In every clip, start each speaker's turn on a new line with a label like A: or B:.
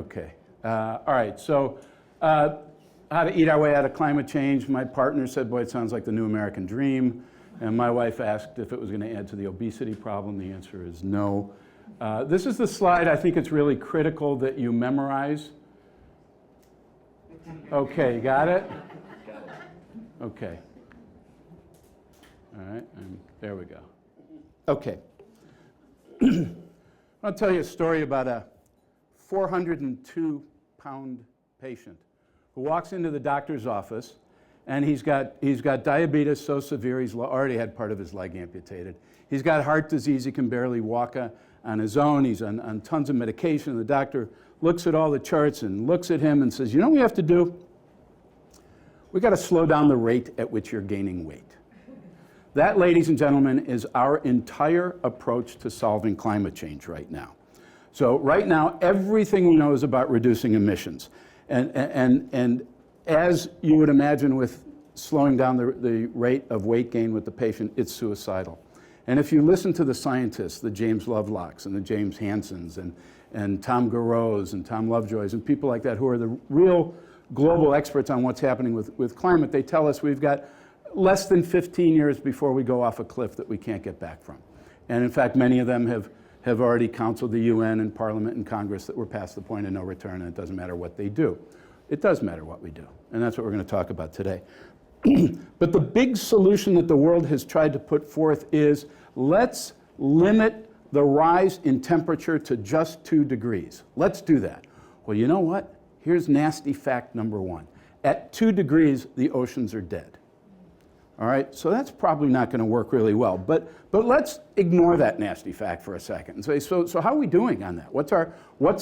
A: Okay. All right. So how to eat our way out of climate change. My partner said, boy, it sounds like the new American dream. And my wife asked if it was going to add to the obesity problem. The answer is no. This is the slide I think it's really critical that you memorize. Okay, you got it? Okay. All right, and there we go. Okay. I'll tell you a story about a 402-pound patient who walks into the doctor's office, and he's got diabetes so severe he's already had part of his leg amputated. He's got heart disease, he can barely walk on his own, he's on tons of medication. The doctor looks at all the charts and looks at him and says, you know what we have to do? We've got to slow down the rate at which you're gaining weight. That, ladies and gentlemen, is our entire approach to solving climate change right now. So right now, everything we know is about reducing emissions. And as you would imagine with slowing down the rate of weight gain with the patient, it's suicidal. And if you listen to the scientists, the James Lovelocks and the James Hansons and Tom Garreaus and Tom Lovejoys and people like that who are the real global experts on what's happening with climate, they tell us we've got less than 15 years before we go off a cliff that we can't get back from. And in fact, many of them have already counseled the UN and Parliament and Congress that we're past the point of no return, and it doesn't matter what they do. It does matter what we do, and that's what we're going to talk about today. But the big solution that the world has tried to put forth is let's limit the rise in temperature to just 2 degrees. Let's do that. Well, you know what? Here's nasty fact number 1. At 2 degrees, the oceans are dead. All right, so that's probably not going to work really well. But let's ignore that nasty fact for a second and say, so how are we doing on that? What's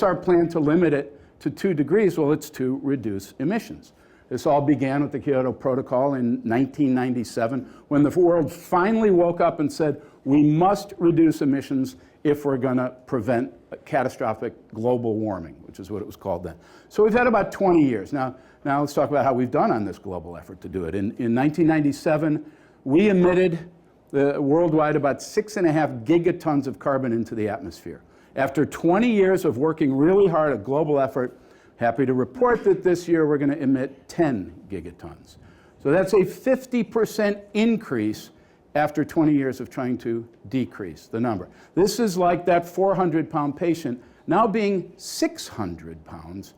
A: our plan to limit it to 2 degrees? Well, it's to reduce emissions. This all began with the Kyoto Protocol in 1997 when the world finally woke up and said, we must reduce emissions if we're going to prevent catastrophic global warming, which is what it was called then. So we've had about 20 years. Now let's talk about how we've done on this global effort to do it. In 1997, we emitted worldwide about 6.5 gigatons of carbon into the atmosphere. After 20 years of working really hard, a global effort, happy to report that this year we're going to emit 10 gigatons. So that's a 50% increase after 20 years of trying to decrease the number. This is like that 400-pound patient now being 600 pounds,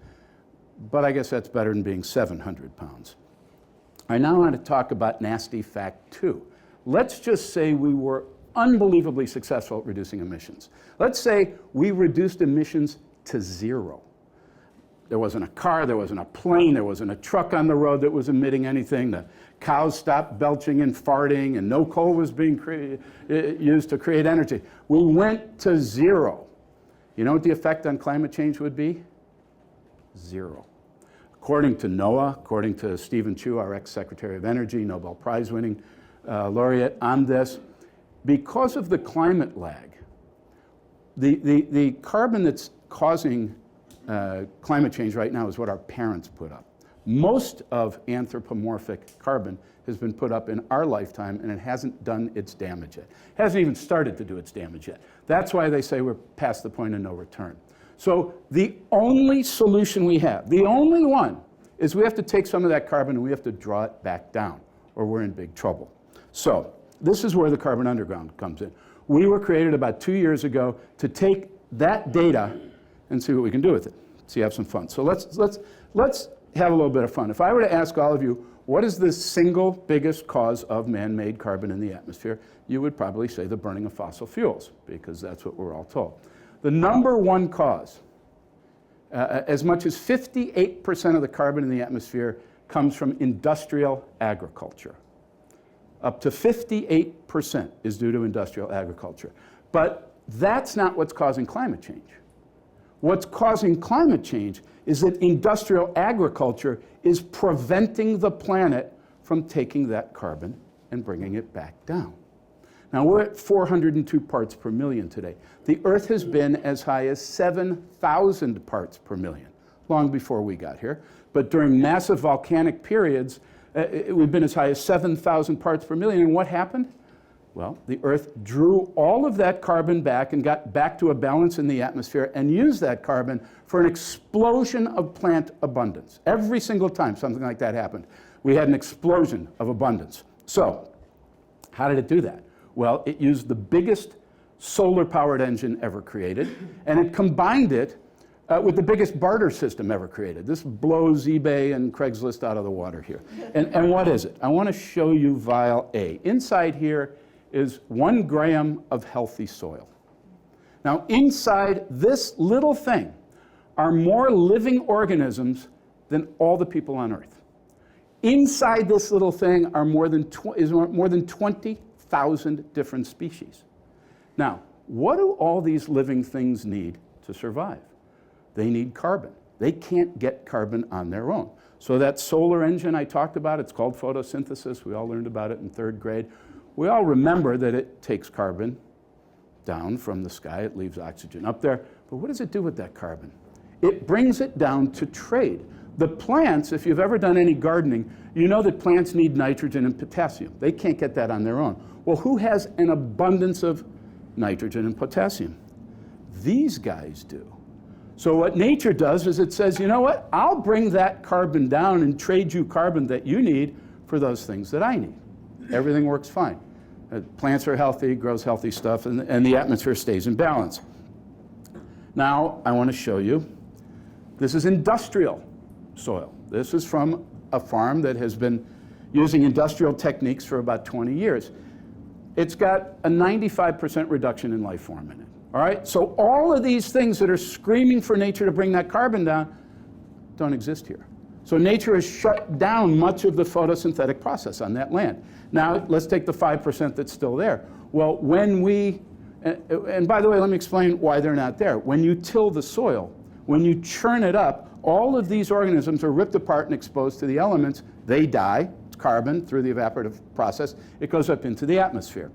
A: but I guess that's better than being 700 pounds. I now want to talk about nasty fact 2. Let's just say we were unbelievably successful at reducing emissions. Let's say we reduced emissions to 0. There wasn't a car, there wasn't a plane, there wasn't a truck on the road that was emitting anything. The cows stopped belching and farting, and no coal was being used to create energy. We went to 0. You know what the effect on climate change would be? 0. According to NOAA, according to Stephen Chu, our ex-Secretary of Energy, Nobel Prize-winning laureate on this, because of the climate lag, the carbon that's causing climate change right now is what our parents put up. Most of anthropomorphic carbon has been put up in our lifetime, and it hasn't done its damage yet. It hasn't even started to do its damage yet. That's why they say we're past the point of no return. So the only solution we have, the only one, is we have to take some of that carbon and we have to draw it back down, or we're in big trouble. So this is where the Carbon Underground comes in. We were created about 2 years ago to take that data and see what we can do with it. So you have some fun. So let's have a little bit of fun. If I were to ask all of you, what is the single biggest cause of man-made carbon in the atmosphere? You would probably say the burning of fossil fuels, because that's what we're all told. The number 1 cause, as much as 58% of the carbon in the atmosphere comes from industrial agriculture. Up to 58% is due to industrial agriculture. But that's not what's causing climate change. What's causing climate change is that industrial agriculture is preventing the planet from taking that carbon and bringing it back down. Now, we're at 402 parts per million today. The Earth has been as high as 7,000 parts per million, long before we got here. But during massive volcanic periods, we've been as high as 7,000 parts per million. And what happened? Well, the Earth drew all of that carbon back and got back to a balance in the atmosphere and used that carbon for an explosion of plant abundance. Every single time something like that happened, we had an explosion of abundance. So, how did it do that? Well, it used the biggest solar-powered engine ever created, and it combined it with the biggest barter system ever created. This blows eBay and Craigslist out of the water here. And what is it? I want to show you vial A. Inside here is 1 gram of healthy soil. Now, inside this little thing are more living organisms than all the people on Earth. Inside this little thing are more than 20,000 different species. Now, what do all these living things need to survive? They need carbon. They can't get carbon on their own. So that solar engine I talked about, it's called photosynthesis. We all learned about it in 3rd grade. We all remember that it takes carbon down from the sky. It leaves oxygen up there. But what does it do with that carbon? It brings it down to trade. The plants, if you've ever done any gardening, you know that plants need nitrogen and potassium. They can't get that on their own. Well, who has an abundance of nitrogen and potassium? These guys do. So what nature does is it says, you know what? I'll bring that carbon down and trade you carbon that you need for those things that I need. Everything works fine. Plants are healthy, grows healthy stuff, and the atmosphere stays in balance. Now, I want to show you, this is industrial soil. This is from a farm that has been using industrial techniques for about 20 years. It's got a 95% reduction in life form in it. All right? So all of these things that are screaming for nature to bring that carbon down don't exist here. So nature has shut down much of the photosynthetic process on that land. Now, let's take the 5% that's still there. Well, when we, and by the way, let me explain why they're not there. When you till the soil, when you churn it up, all of these organisms are ripped apart and exposed to the elements. They die, it's carbon through the evaporative process. It goes up into the atmosphere.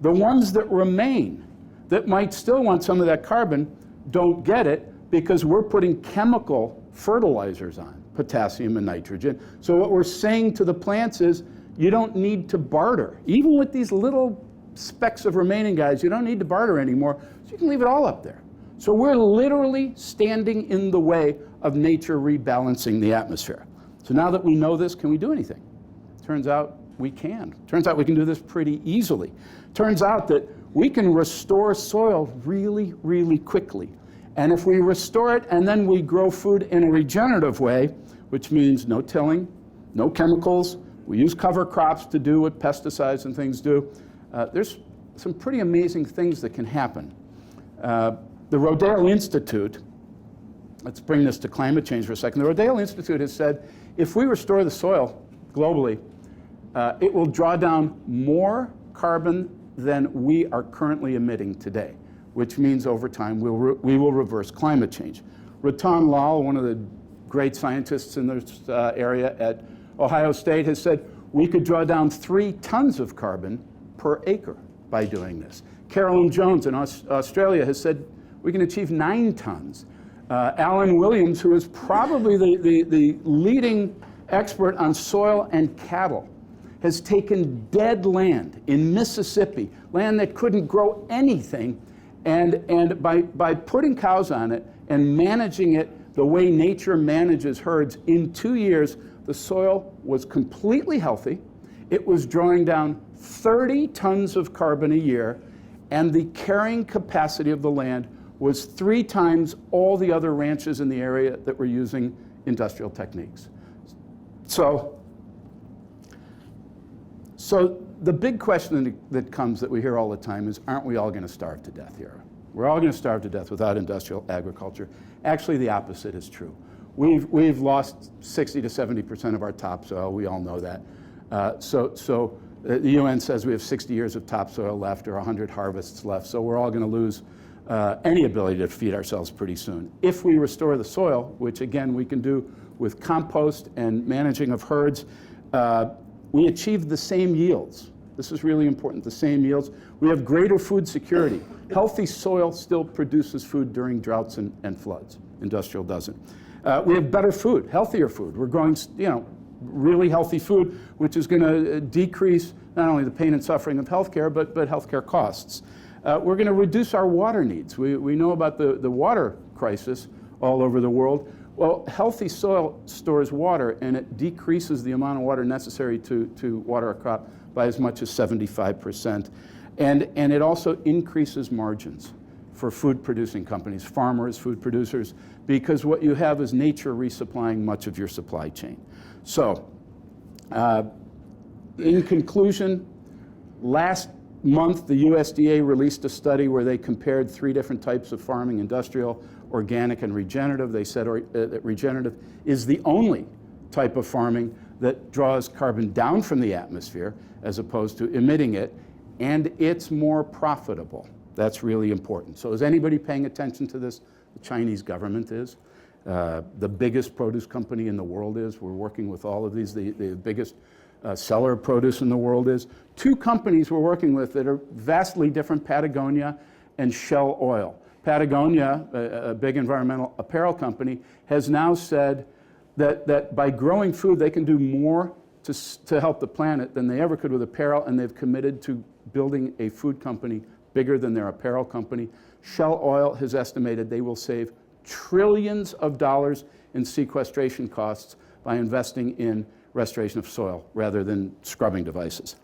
A: The ones that remain, that might still want some of that carbon, don't get it because we're putting chemical fertilizers on, potassium and nitrogen. So what we're saying to the plants is, you don't need to barter. Even with these little specks of remaining guys, you don't need to barter anymore, so you can leave it all up there. So we're literally standing in the way of nature rebalancing the atmosphere. So now that we know this, can we do anything? Turns out we can. Turns out we can do this pretty easily. Turns out that we can restore soil really, really quickly. And if we restore it and then we grow food in a regenerative way, which means no tilling, no chemicals, we use cover crops to do what pesticides and things do, there's some pretty amazing things that can happen. The Rodale Institute, let's bring this to climate change for a second. The Rodale Institute has said if we restore the soil globally, it will draw down more carbon than we are currently emitting today, which means over time we will reverse climate change. Ratan Lal, one of the great scientists in this area at Ohio State, has said we could draw down 3 tons of carbon per acre by doing this. Carolyn Jones in Australia has said we can achieve 9 tons. Alan Williams, who is probably the leading expert on soil and cattle, has taken dead land in Mississippi, land that couldn't grow anything, and by putting cows on it and managing it the way nature manages herds, in 2 years, the soil was completely healthy. It was drawing down 30 tons of carbon a year, and the carrying capacity of the land was 3 times all the other ranches in the area that were using industrial techniques. So the big question that comes that we hear all the time is, aren't we all going to starve to death here? We're all going to starve to death without industrial agriculture. Actually, the opposite is true. We've lost 60 to 70% of our topsoil. We all know that. So the UN says we have 60 years of topsoil left or 100 harvests left. So we're all going to lose any ability to feed ourselves pretty soon. If we restore the soil, which again we can do with compost and managing of herds, we achieve the same yields. This is really important, the same yields. We have greater food security. Healthy soil still produces food during droughts and floods. Industrial doesn't. We have better food, healthier food. We're growing, really healthy food, which is going to decrease not only the pain and suffering of healthcare, but healthcare costs. We're going to reduce our water needs. We know about the water crisis all over the world. Well, healthy soil stores water, and it decreases the amount of water necessary to water a crop by as much as 75%. And it also increases margins for food-producing companies, farmers, food producers, because what you have is nature resupplying much of your supply chain. So, in conclusion, last month the USDA released a study where they compared 3 different types of farming: industrial, organic, and regenerative. They said that regenerative is the only type of farming that draws carbon down from the atmosphere as opposed to emitting it, and it's more profitable. That's really important. So is anybody paying attention to this? The Chinese government is. The biggest produce company in the world is. We're working with all of these. The biggest seller of produce in the world is. 2 companies we're working with that are vastly different: Patagonia and Shell Oil. Patagonia, a big environmental apparel company, has now said that by growing food they can do more to help the planet than they ever could with apparel, and they've committed to building a food company bigger than their apparel company. Shell Oil has estimated they will save trillions of dollars in sequestration costs by investing in restoration of soil rather than scrubbing devices.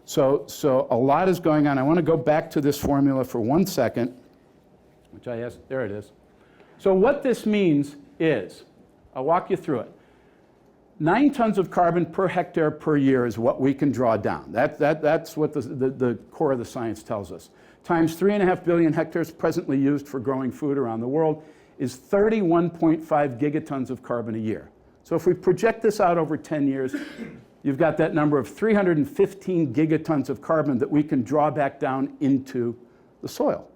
A: So a lot is going on. I want to go back to this formula for 1 second, which I asked. There it is. So what this means is, I'll walk you through it. 9 tons of carbon per hectare per year is what we can draw down. That's what the core of the science tells us. Times 3.5 billion hectares presently used for growing food around the world is 31.5 gigatons of carbon a year. So if we project this out over 10 years, you've got that number of 315 gigatons of carbon that we can draw back down into the soil.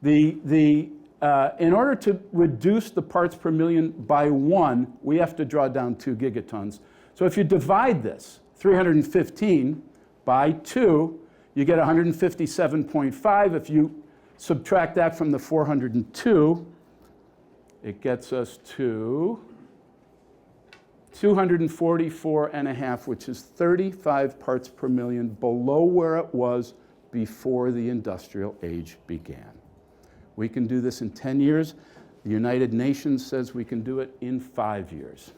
A: In order to reduce the parts per million by 1, we have to draw down 2 gigatons. So if you divide this, 315 by 2, you get 157.5. If you subtract that from the 402, it gets us to 244.5, which is 35 parts per million below where it was before the industrial age began. We can do this in 10 years. The United Nations says we can do it in 5 years.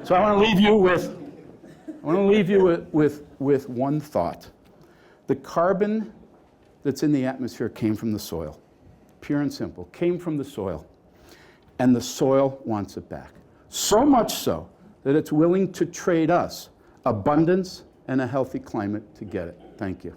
A: So I want to leave you with one thought. The carbon that's in the atmosphere came from the soil. Pure and simple, came from the soil. And the soil wants it back. So much so that it's willing to trade us abundance and a healthy climate to get it. Thank you.